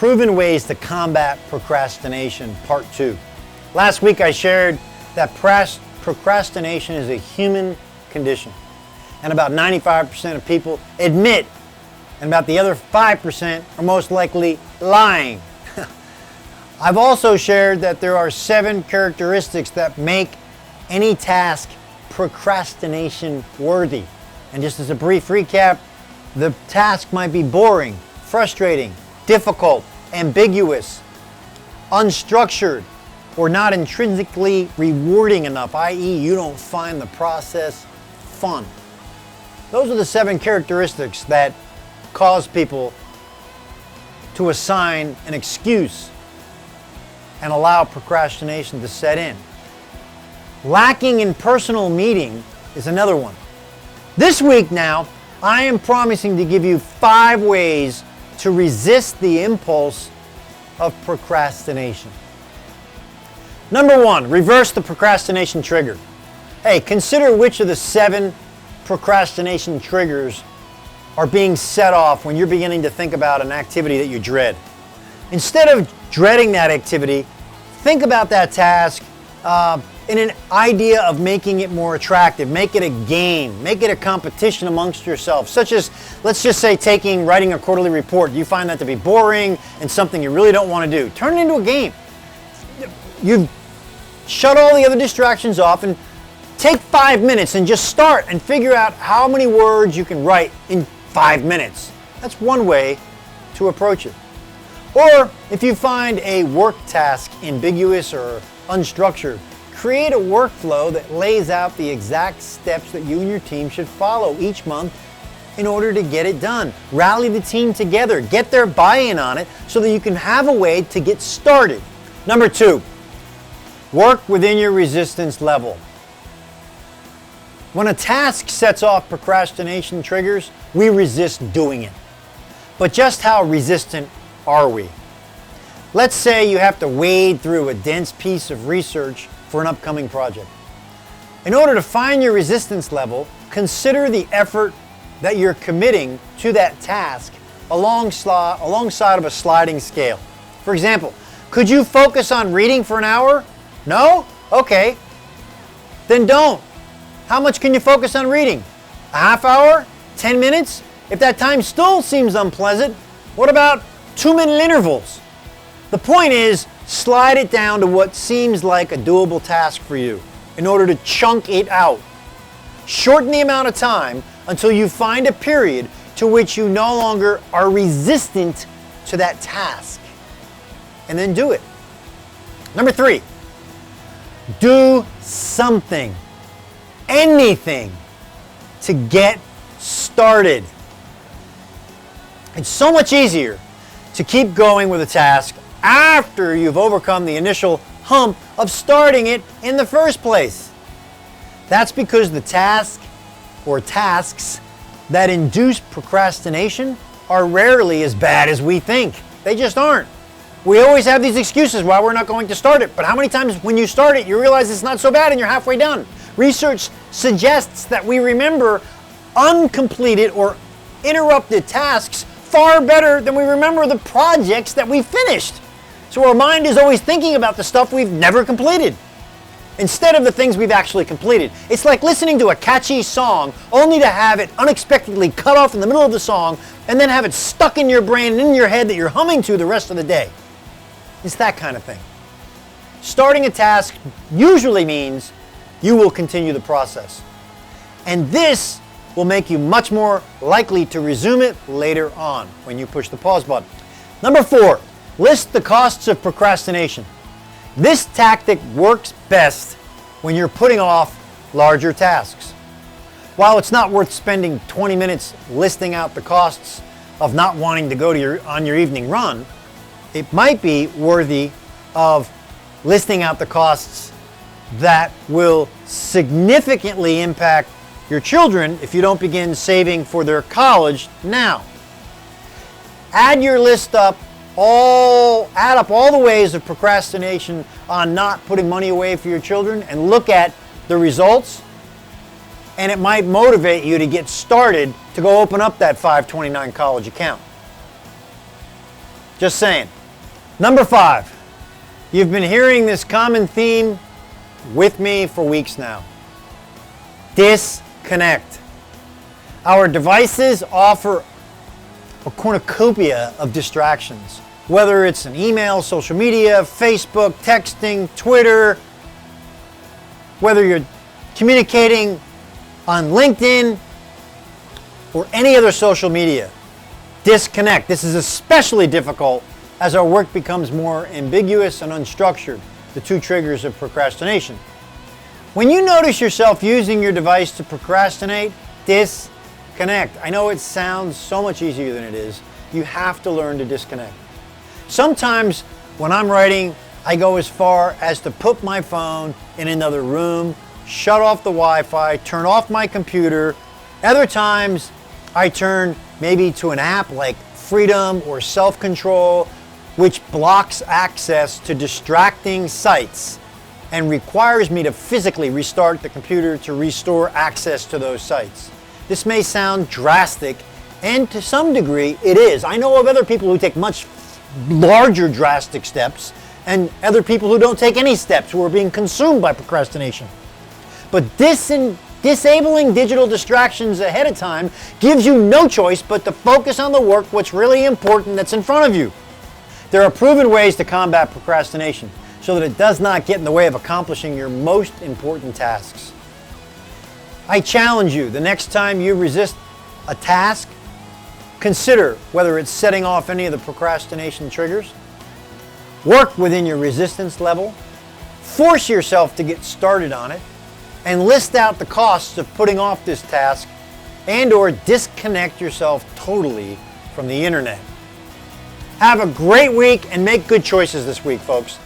Proven ways to combat procrastination, part 2. Last week I shared that procrastination is a human condition, and about 95% of people admit, and about the other 5% are most likely lying. I've also shared that there are 7 characteristics that make any task procrastination worthy. And just as a brief recap, the task might be boring, frustrating, difficult, ambiguous, unstructured, or not intrinsically rewarding enough, i.e. you don't find the process fun. Those are the 7 characteristics that cause people to assign an excuse and allow procrastination to set in. Lacking in personal meeting is another one. This week now, I am promising to give you 5 ways to resist the impulse of procrastination. Number 1, reverse the procrastination trigger. Hey, consider which of the 7 procrastination triggers are being set off when you're beginning to think about an activity that you dread. Instead of dreading that activity, think about that task in an idea of making it more attractive. Make it a game. Make it a competition amongst yourselves, such as, let's just say, writing a quarterly report. You find that to be boring and something you really don't want to do. Turn it into a game. You shut all the other distractions off and take 5 minutes and just start and figure out how many words you can write in 5 minutes. That's one way to approach it. Or if you find a work task ambiguous or unstructured, create a workflow that lays out the exact steps that you and your team should follow each month in order to get it done. Rally the team together, get their buy-in on it so that you can have a way to get started. Number 2, work within your resistance level. When a task sets off procrastination triggers, we resist doing it. But just how resistant are we? Let's say you have to wade through a dense piece of research for an upcoming project. In order to find your resistance level, consider the effort that you're committing to that task alongside of a sliding scale. For example, could you focus on reading for an hour? No? Okay. Then don't. How much can you focus on reading? A half hour? 10 minutes? If that time still seems unpleasant, what about 2-minute intervals? The point is, slide it down to what seems like a doable task for you in order to chunk it out. Shorten the amount of time until you find a period to which you no longer are resistant to that task. And then do it. Number 3, do something, anything, to get started. It's so much easier to keep going with a task after you've overcome the initial hump of starting it in the first place. That's because the task or tasks that induce procrastination are rarely as bad as we think. They just aren't. We always have these excuses why we're not going to start it, but how many times when you start it you realize it's not so bad and you're halfway done? Research suggests that we remember uncompleted or interrupted tasks far better than we remember the projects that we finished. So our mind is always thinking about the stuff we've never completed instead of the things we've actually completed. It's like listening to a catchy song only to have it unexpectedly cut off in the middle of the song and then have it stuck in your brain and in your head that you're humming to the rest of the day. It's that kind of thing. Starting a task usually means you will continue the process. And this will make you much more likely to resume it later on when you push the pause button. Number 4, list the costs of procrastination. This tactic works best when you're putting off larger tasks. While it's not worth spending 20 minutes listing out the costs of not wanting to go on your evening run, it might be worthy of listing out the costs that will significantly impact your children if you don't begin saving for their college now. Add up all the ways of procrastination on not putting money away for your children and look at the results, and it might motivate you to get started to go open up that 529 college account. Just saying. Number 5, you've been hearing this common theme with me for weeks now. Disconnect. Our devices offer a cornucopia of distractions, whether it's an email, social media, Facebook, texting, Twitter, whether you're communicating on LinkedIn or any other social media. Disconnect. This is especially difficult as our work becomes more ambiguous and unstructured, the two triggers of procrastination. When you notice yourself using your device to procrastinate, disconnect. I know it sounds so much easier than it is. You have to learn to disconnect. Sometimes when I'm writing, I go as far as to put my phone in another room, shut off the Wi-Fi, turn off my computer. Other times I turn maybe to an app like Freedom or Self-Control, which blocks access to distracting sites and requires me to physically restart the computer to restore access to those sites. This may sound drastic, and to some degree it is. I know of other people who take much larger drastic steps and other people who don't take any steps who are being consumed by procrastination. But disabling digital distractions ahead of time gives you no choice but to focus on the work, what's really important that's in front of you. There are proven ways to combat procrastination so that it does not get in the way of accomplishing your most important tasks. I challenge you, the next time you resist a task, consider whether it's setting off any of the procrastination triggers. Work within your resistance level. Force yourself to get started on it, and list out the costs of putting off this task and/or disconnect yourself totally from the internet. Have a great week and make good choices this week, folks.